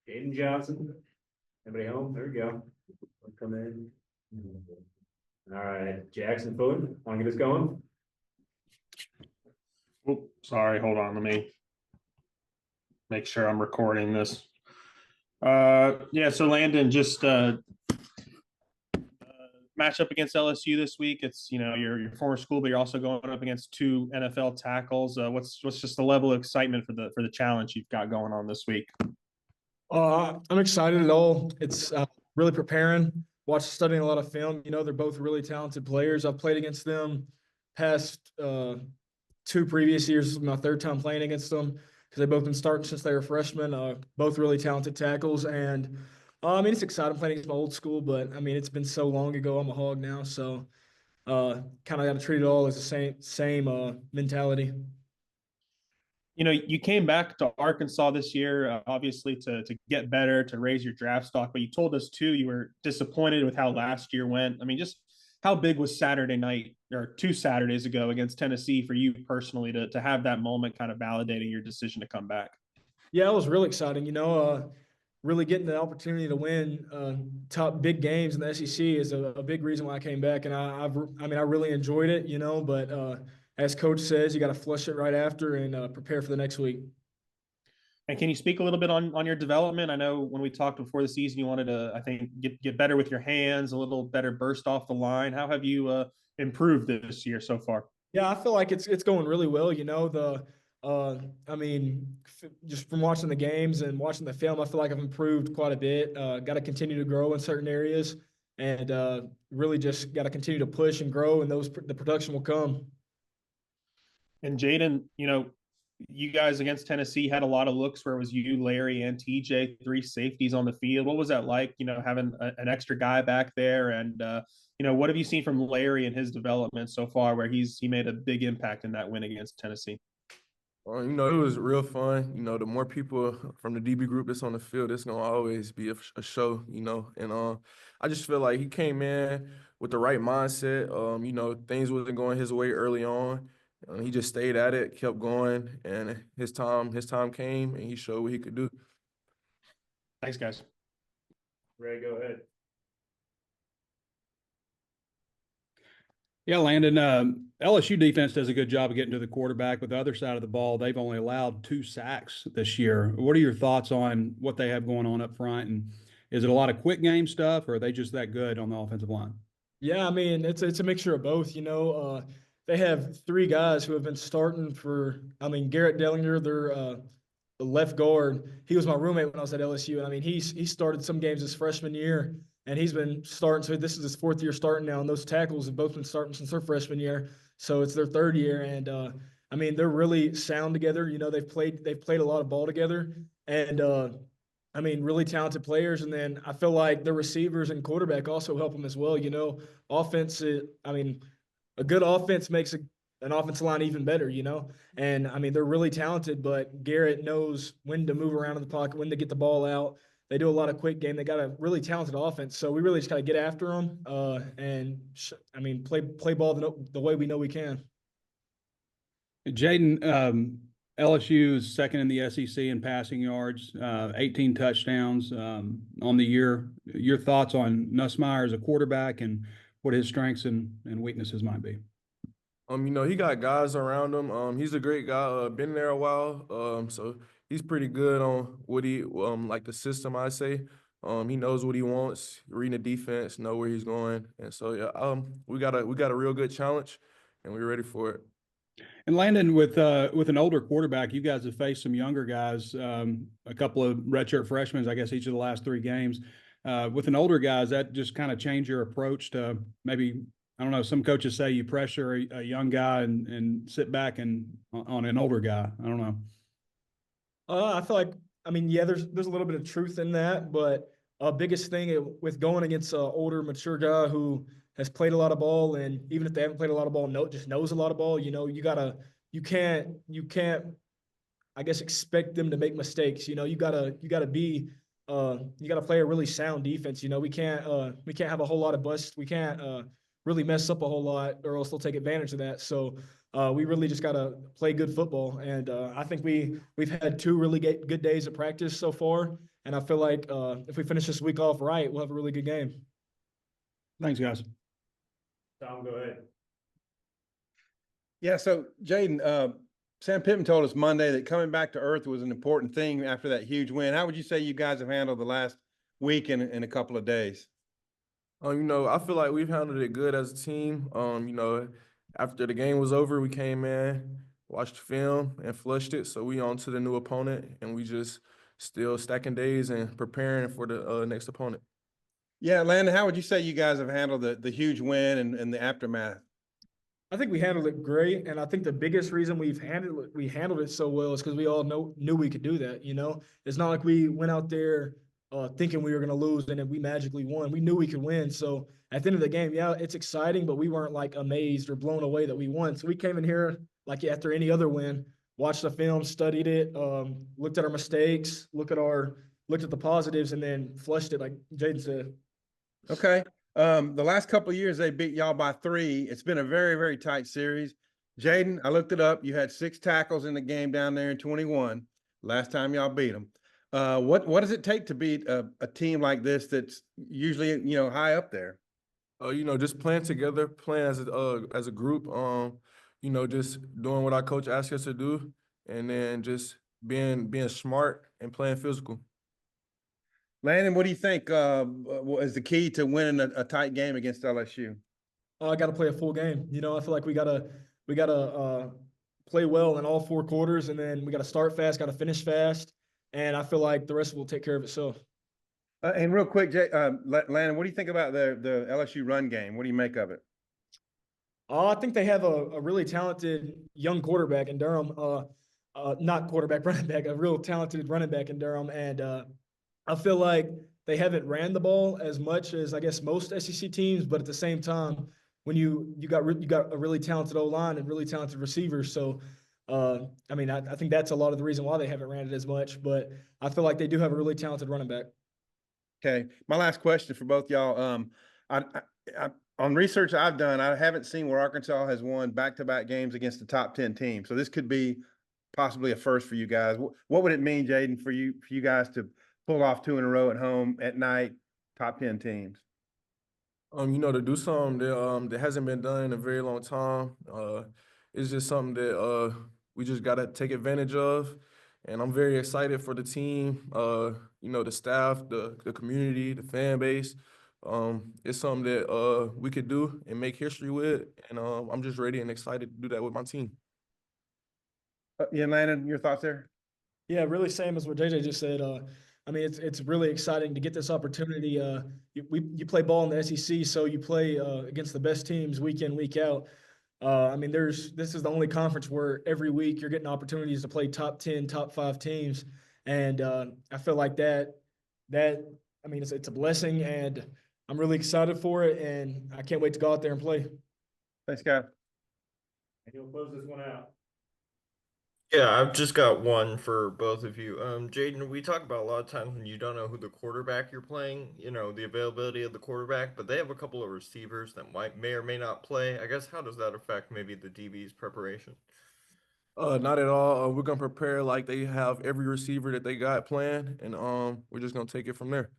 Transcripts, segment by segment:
Jayden Johnson. Anybody home? There we go. Come in. All right, Jackson Foot, want to get us going? Oh, sorry. Hold on. Let me make sure I'm recording this. Yeah. So Landon just match up against LSU this week. It's your former school, but you're also going up against two NFL tackles. What's just the level of excitement for the challenge you've got going on this week? I'm excited at all. It's really preparing, studying a lot of film. They're both really talented players. I've played against them past two previous years. This is my third time playing against them because they've both been starting since they were freshmen. Both really talented tackles. And, it's exciting playing against my old school, but, it's been so long ago. I'm a Hog now, so kind of got to treat it all as the same mentality. You came back to Arkansas this year, obviously to get better, to raise your draft stock, but you told us too you were disappointed with how last year went. Just how big was Saturday night or 2 Saturdays ago against Tennessee for you personally to have that moment kind of validating your decision to come back? Yeah, it was really exciting. Really getting the opportunity to win top big games in the SEC is a big reason why I came back, and I really enjoyed it. But as coach says, you got to flush it right after and prepare for the next week. And can you speak a little bit on your development? I know when we talked before the season, you wanted to, I think, get better with your hands, a little better burst off the line. How have you improved this year so far? Yeah, I feel like it's going really well. Just from watching the games and watching the film, I feel like I've improved quite a bit. Got to continue to grow in certain areas, and really just got to continue to push and grow, and the production will come. And Jayden, you guys against Tennessee had a lot of looks where it was you, Larry, and TJ, three safeties on the field. What was that like, having an extra guy back there? And, what have you seen from Larry and his development so far where he made a big impact in that win against Tennessee? Well, it was real fun. The more people from the DB group that's on the field, it's going to always be a show, And I just feel like he came in with the right mindset. Things wasn't going his way early on. He just stayed at it, kept going, and his time came, and he showed what he could do. Thanks, guys. Ray, go ahead. Yeah, Landon, LSU defense does a good job of getting to the quarterback. But the other side of the ball, they've only allowed 2 sacks this year. What are your thoughts on what they have going on up front? And is it a lot of quick game stuff, or are they just that good on the offensive line? Yeah, it's a mixture of both. They have 3 guys who have been starting for. Garrett Dellinger, their left guard. He was my roommate when I was at LSU, and he started some games his freshman year, and he's been starting. So this is his 4th year starting now, and those tackles have both been starting since their freshman year. So it's their 3rd year, and they're really sound together. They've played a lot of ball together, and really talented players. And then I feel like the receivers and quarterback also help them as well. Offense. A good offense makes an offensive line even better, And, they're really talented, but Garrett knows when to move around in the pocket, when to get the ball out. They do a lot of quick game. They got a really talented offense, so we really just got to get after them and play ball the way we know we can. Jayden, LSU is second in the SEC in passing yards, 18 touchdowns on the year. Your thoughts on Nussmeier as a quarterback and what his strengths and weaknesses might be? He got guys around him. He's a great guy. Been there a while. So he's pretty good on what he like the system, I say. He knows what he wants, reading the defense, know where he's going. And so yeah, we got a real good challenge, and we're ready for it. And Landon, with an older quarterback, you guys have faced some younger guys, a couple of redshirt freshmen, I guess, each of the last 3 games. With an older guy, does that just kind of change your approach to maybe, I don't know, some coaches say you pressure a young guy and sit back on an older guy. I don't know. I feel like, there's a little bit of truth in that, but biggest thing with going against an older, mature guy who has played a lot of ball, and even if they haven't played a lot of ball, just knows a lot of ball, you can't, I guess, expect them to make mistakes. You gotta play a really sound defense. We can't have a whole lot of busts. We can't really mess up a whole lot, or else they'll take advantage of that. So we really just gotta play good football. And I think we've had 2 really good days of practice so far, And I feel like if we finish this week off right, we'll have a really good game. Thanks, guys. Tom, go ahead. Yeah, so Jayden, Sam Pittman told us Monday that coming back to earth was an important thing after that huge win. How would you say you guys have handled the last week and a couple of days? I feel like we've handled it good as a team. After the game was over, we came in, watched the film, and flushed it. So we on to the new opponent, and we just still stacking days and preparing for the next opponent. Yeah, Landon, how would you say you guys have handled the huge win and the aftermath? I think we handled it great, and I think the biggest reason we handled it so well is because we all knew we could do that. You know, it's not like we went out there thinking we were going to lose and then we magically won. We knew we could win. So at the end of the game, yeah, it's exciting, but we weren't like amazed or blown away that we won. So we came in here like after any other win, watched the film, studied it, looked at our mistakes, looked at the positives, and then flushed it like Jayden said. Okay. The last couple of years they beat y'all by 3. It's been a very, very tight series. Jayden, I looked it up. You had 6 tackles in the game down there in 21. Last time y'all beat them. What does it take to beat a team like this that's usually high up there? Just playing together, playing as a group. Just doing what our coach asked us to do, and then just being smart and playing physical. Landon, what do you think is the key to winning a tight game against LSU? I got to play a full game. I feel like we gotta play well in all 4 quarters, and then we got to start fast, got to finish fast, and I feel like the rest will take care of itself. And real quick, Landon, what do you think about the LSU run game? What do you make of it? I think they have a really talented young quarterback in Durham. Not quarterback, running back, a real talented running back in Durham, and I feel like they haven't ran the ball as much as I guess most SEC teams, but at the same time, when you got a really talented O-line and really talented receivers, so I think that's a lot of the reason why they haven't ran it as much. But I feel like they do have a really talented running back. Okay, my last question for both y'all. On research I've done, I haven't seen where Arkansas has won back-to-back games against the top 10 team. So this could be possibly a first for you guys. What would it mean, Jayden, for you guys to pull off 2 in a row at home at night, top 10 teams? To do something that hasn't been done in a very long time. It's just something that we just gotta take advantage of. And I'm very excited for the team, the staff, the community, the fan base. It's something that we could do and make history with. And I'm just ready and excited to do that with my team. Yeah, Landon, your thoughts there? Yeah, really same as what JJ just said. It's really exciting to get this opportunity. You play ball in the SEC, so you play against the best teams week in, week out. This is the only conference where every week you're getting opportunities to play top 10, top 5 teams, and I feel like it's a blessing, and I'm really excited for it, and I can't wait to go out there and play. Thanks, guys. And you'll close this one out. Yeah, I've just got one for both of you. Jayden, we talk about a lot of times when you don't know who the quarterback you're playing, the availability of the quarterback, but they have a couple of receivers that may or may not play. I guess how does that affect maybe the DB's preparation? Not at all. We're gonna prepare like they have every receiver that they got planned, and we're just gonna take it from there.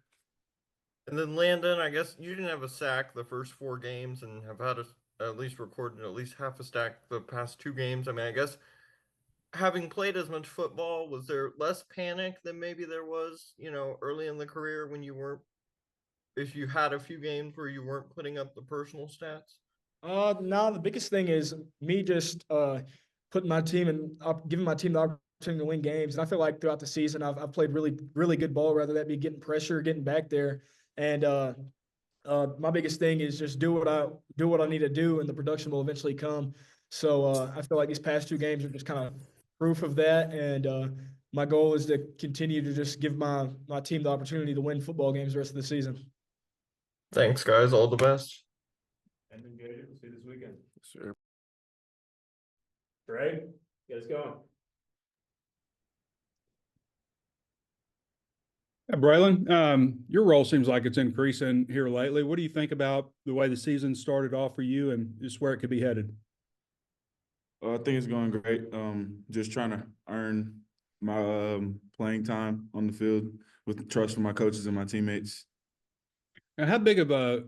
And then Landon, I guess you didn't have a sack the first 4 games and have had at least recorded at least half a stack the past 2 games. I guess having played as much football, was there less panic than maybe there was, early in the career when if you had a few games where you weren't putting up the personal stats? No, the biggest thing is me just putting my team and giving my team the opportunity to win games. And I feel like throughout the season, I've played really, really good ball, whether that be getting pressure, getting back there. And my biggest thing is just do what I need to do, and the production will eventually come. So I feel like these past 2 games are just kind of proof of that. And my goal is to continue to just give my team the opportunity to win football games the rest of the season. Thanks, guys. All the best. And then good. We'll see you this weekend. Sure. Greg, get us going. Braylen, your role seems like it's increasing here lately. What do you think about the way the season started off for you and just where it could be headed? I think it's going great. Just trying to earn my playing time on the field. with trust from my coaches and my teammates. And how big of a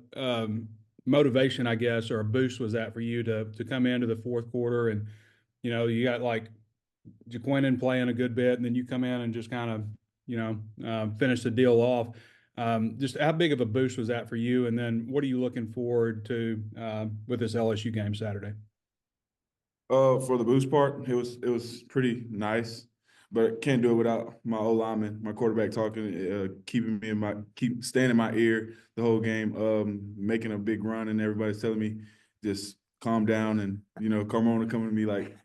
motivation, I guess, or a boost was that for you to come into the fourth quarter and, you got like Jaquindon playing a good bit, and then you come in and just kind of, finish the deal off. Just how big of a boost was that for you? And then what are you looking forward to with this LSU game Saturday? For the boost part, it was pretty nice, but can't do it without my O lineman, my quarterback talking, keeping me keep staying in my ear the whole game, making a big run, and everybody's telling me just calm down, and Carmona coming to me like,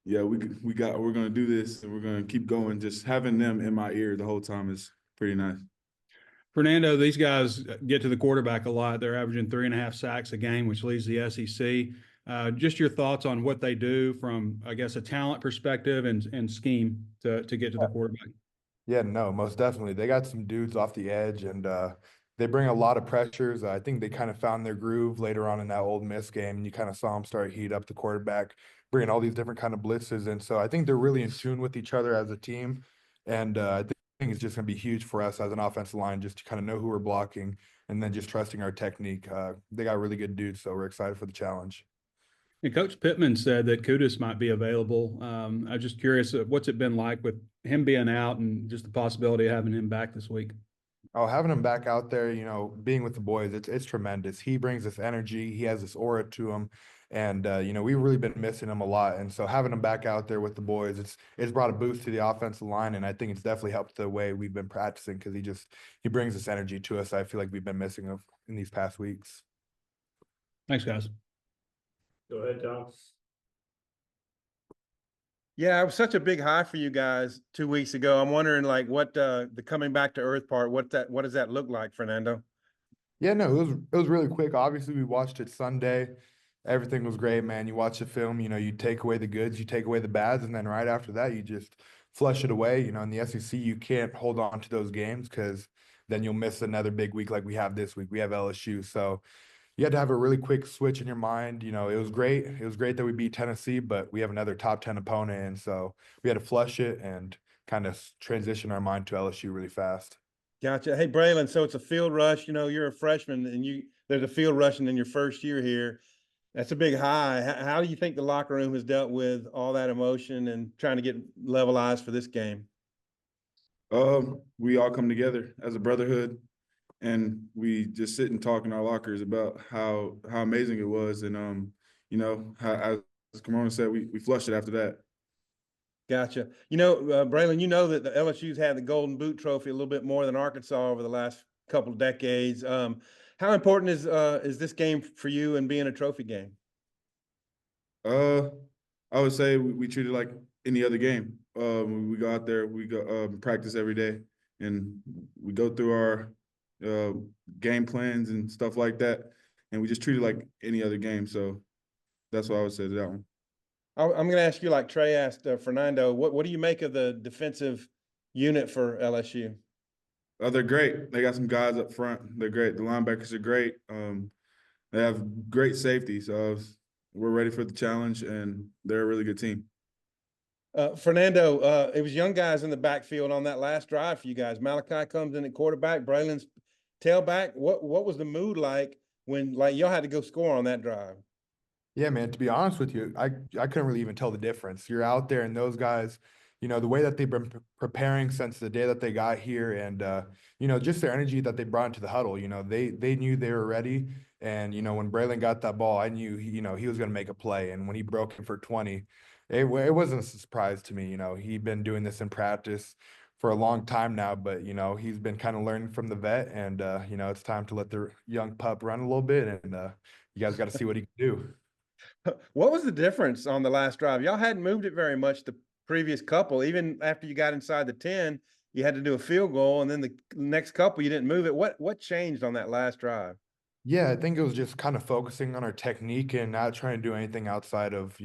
yeah, we're gonna do this and we're gonna keep going. Just having them in my ear the whole time is pretty nice. Fernando, these guys get to the quarterback a lot. They're averaging 3.5 sacks a game, which leads the SEC. Just your thoughts on what they do from, I guess, a talent perspective and scheme to get to the quarterback. Yeah, no, most definitely. They got some dudes off the edge, and they bring a lot of pressures. I think they kind of found their groove later on in that Ole Miss game, and you kind of saw them start heat up the quarterback, bringing all these different kind of blitzes. And so I think they're really in tune with each other as a team, and I think it's just going to be huge for us as an offensive line just to kind of know who we're blocking and then just trusting our technique. They got really good dudes, so we're excited for the challenge. And Coach Pittman said that Kudus might be available. I'm just curious, what's it been like with him being out and just the possibility of having him back this week? Oh, having him back out there, being with the boys, it's tremendous. He brings this energy. He has this aura to him, and we've really been missing him a lot. And so having him back out there with the boys, it's brought a boost to the offensive line, and I think it's definitely helped the way we've been practicing because he brings this energy to us. I feel like we've been missing him in these past weeks. Thanks, guys. Go ahead, Tom. Yeah, it was such a big high for you guys 2 weeks ago. I'm wondering, like, what the coming back to earth part, what does that look like, Fernando? Yeah, no, it was really quick. Obviously, we watched it Sunday. Everything was great, man. You watch the film, you take away the goods, you take away the bads, and then right after that, you just flush it away. In the SEC, you can't hold on to those games because then you'll miss another big week like we have this week. We have LSU, so you had to have a really quick switch in your mind. It was great. It was great that we beat Tennessee, but we have another top 10 opponent, and so we had to flush it and kind of transition our mind to LSU really fast. Gotcha. Hey, Braylen, so it's a field rush. You're a freshman, and there's a field rushing in your first year here. That's a big high. How do you think the locker room has dealt with all that emotion and trying to get level eyes for this game? We all come together as a brotherhood, and we just sit and talk in our lockers about how amazing it was, and how, as Carmona said, we flushed it after that. Gotcha. Braylen, that the LSU's had the Golden Boot Trophy a little bit more than Arkansas over the last couple of decades. How important is this game for you and being a trophy game? I would say we treat it like any other game. We go out there, we go practice every day, and we go through our game plans and stuff like that, and we just treat it like any other game. So that's what I would say to that one. I'm going to ask you, like Trey asked Fernando, what do you make of the defensive unit for LSU? They're great. They got some guys up front. They're great. The linebackers are great. They have great safety. So we're ready for the challenge, and they're a really good team. Fernando, it was young guys in the backfield on that last drive for you guys. Malachi comes in at quarterback, Braylen's tailback. What was the mood like when y'all had to go score on that drive? Yeah, man, to be honest with you, I couldn't really even tell the difference. You're out there and those guys, the way that they've been preparing since the day that they got here and, just their energy that they brought into the huddle, they knew they were ready. And, when Braylen got that ball, I knew, he was going to make a play. And when he broke it for 20, it wasn't a surprise to me. He'd been doing this in practice for a long time now, but, he's been kind of learning from the vet and, it's time to let the young pup run a little bit and you guys got to see what he can do. What was the difference on the last drive? Y'all hadn't moved it very much the previous couple. Even after you got inside the 10, you had to do a field goal, and then the next couple you didn't move it. What changed on that last drive? Yeah, I think it was just kind of focusing on our technique and not trying to do anything outside of,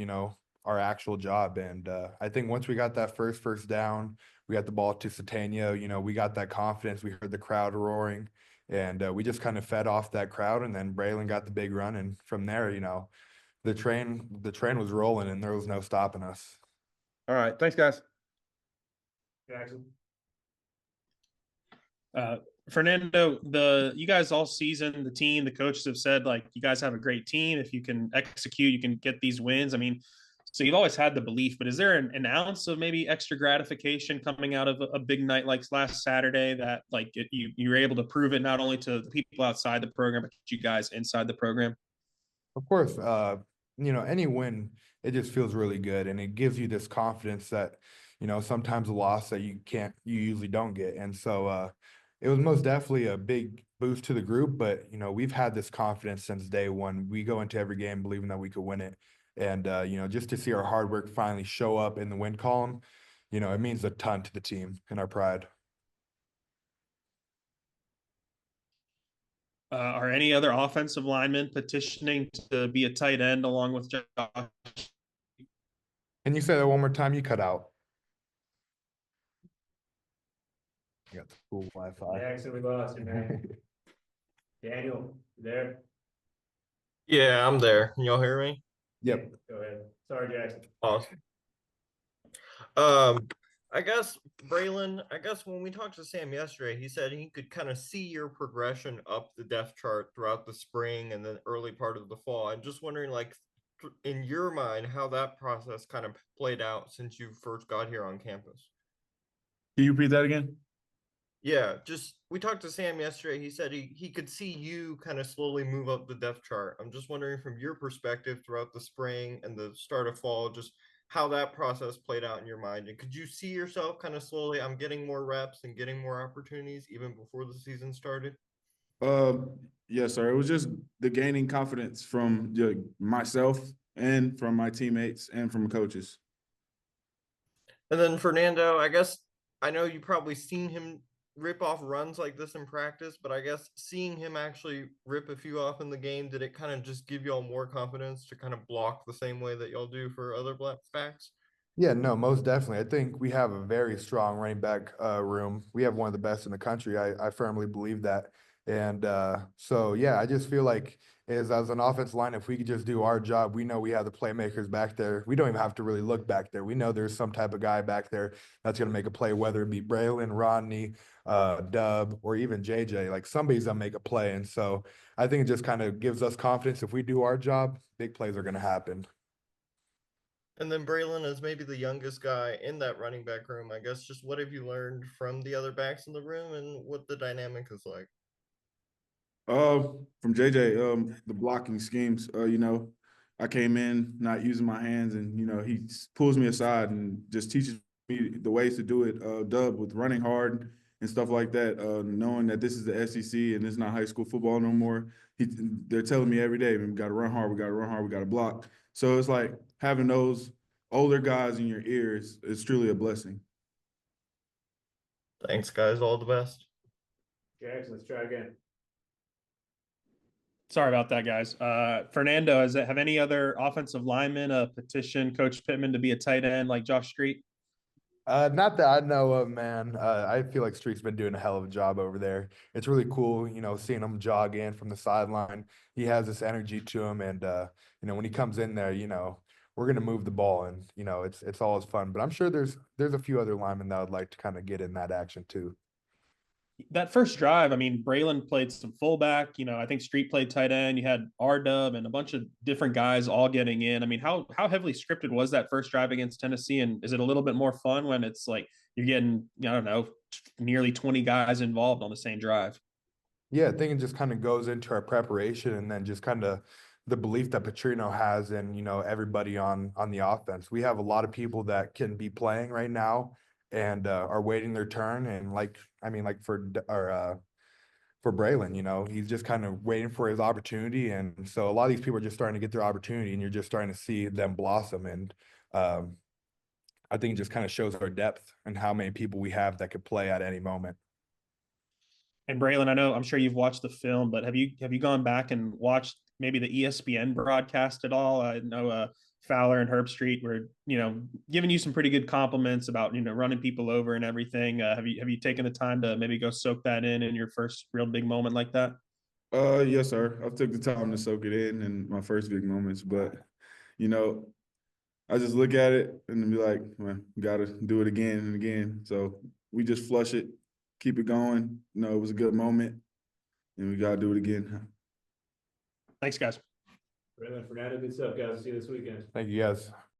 our actual job. And I think once we got that first down, we got the ball to Satania, we got that confidence. We heard the crowd roaring, and we just kind of fed off that crowd. And then Braylen got the big run, and from there, the train was rolling and there was no stopping us. All right. Thanks, guys. Jackson. Fernando, you guys all season, the team, the coaches have said like you guys have a great team. If you can execute, you can get these wins. I mean, so you've always had the belief, but is there an ounce of maybe extra gratification coming out of a big night like last Saturday that like you were able to prove it not only to the people outside the program, but you guys inside the program? Of course, any win, it just feels really good, and it gives you this confidence that, sometimes a loss that you usually don't get. And so it was most definitely a big boost to the group, but we've had this confidence since day one. We go into every game believing that we could win it. And just to see our hard work finally show up in the win column, it means a ton to the team and our pride. Are any other offensive linemen petitioning to be a tight end along with Josh? Can you say that one more time? You cut out. You got the cool Wi-Fi. Jackson, we lost you, man. Daniel, you there? Yeah, I'm there. Can y'all hear me? Yep. Go ahead. Sorry, Jackson. Awesome. I guess Braylen, when we talked to Sam yesterday, he said he could kind of see your progression up the depth chart throughout the spring and then early part of the fall. I'm just wondering, like, in your mind, how that process kind of played out since you first got here on campus. Can you repeat that again? Yeah, just we talked to Sam yesterday. He said he could see you kind of slowly move up the depth chart. I'm just wondering from your perspective throughout the spring and the start of fall, just how that process played out in your mind. And could you see yourself kind of slowly, I'm getting more reps and getting more opportunities even before the season started? Yes, sir. It was just the gaining confidence from myself and from my teammates and from coaches. And then Fernando, I guess I know you probably seen him rip off runs like this in practice, but I guess seeing him actually rip a few off in the game, did it kind of just give y'all more confidence to kind of block the same way that y'all do for other backs? Yeah, no, most definitely. I think we have a very strong running back room. We have one of the best in the country. I firmly believe that. And so, yeah, I just feel like as an offensive line, if we could just do our job, we know we have the playmakers back there. We don't even have to really look back there. We know there's some type of guy back there that's going to make a play, whether it be Braylen, Rodney, Dub, or even JJ. Like somebody's going to make a play. And so I think it just kind of gives us confidence. If we do our job, big plays are going to happen. And then Braylen is maybe the youngest guy in that running back room. I guess just what have you learned from the other backs in the room and what the dynamic is like? From JJ, the blocking schemes. I came in not using my hands, and he pulls me aside and just teaches me the ways to do it. Dub with running hard and stuff like that. Knowing that this is the SEC and it's not high school football no more. They're telling me every day, we got to run hard, we got to run hard, we got to block. So it's like having those older guys in your ears is truly a blessing. Thanks, guys. All the best. Jackson, let's try again. Sorry about that, guys. Fernando, have any other offensive linemen petition Coach Pittman to be a tight end like Josh Street? Not that I know of, man. I feel like Street's been doing a hell of a job over there. It's really cool, seeing him jog in from the sideline. He has this energy to him, and when he comes in there, we're gonna move the ball, and it's always fun. But I'm sure there's a few other linemen that would like to kind of get in that action too. That first drive, I mean, Braylen played some fullback. I think Street played tight end. You had R-Dub and a bunch of different guys all getting in. I mean, how heavily scripted was that first drive against Tennessee? And is it a little bit more fun when it's like you're getting, I don't know, nearly 20 guys involved on the same drive? Yeah, I think it just kind of goes into our preparation, and then just kind of the belief that Petrino has in, everybody on the offense. We have a lot of people that can be playing right now and are waiting their turn. And for Braylen, he's just kind of waiting for his opportunity. And so a lot of these people are just starting to get their opportunity, and you're just starting to see them blossom. And I think it just kind of shows our depth and how many people we have that could play at any moment. And Braylen, I'm sure you've watched the film, but have you gone back and watched maybe the ESPN broadcast at all? I know Fowler and Herb Street were, giving you some pretty good compliments about, running people over and everything. Have you taken the time to maybe go soak that in your first real big moment like that? Yes, sir. I've took the time to soak it in my first big moments, but I just look at it and be like, well, got to do it again and again. So we just flush it keep it going. You know, it was a good moment, and we gotta do it again. Thanks, guys. Braylen, Fernando, good stuff, guys. See you this weekend. Thank you, guys.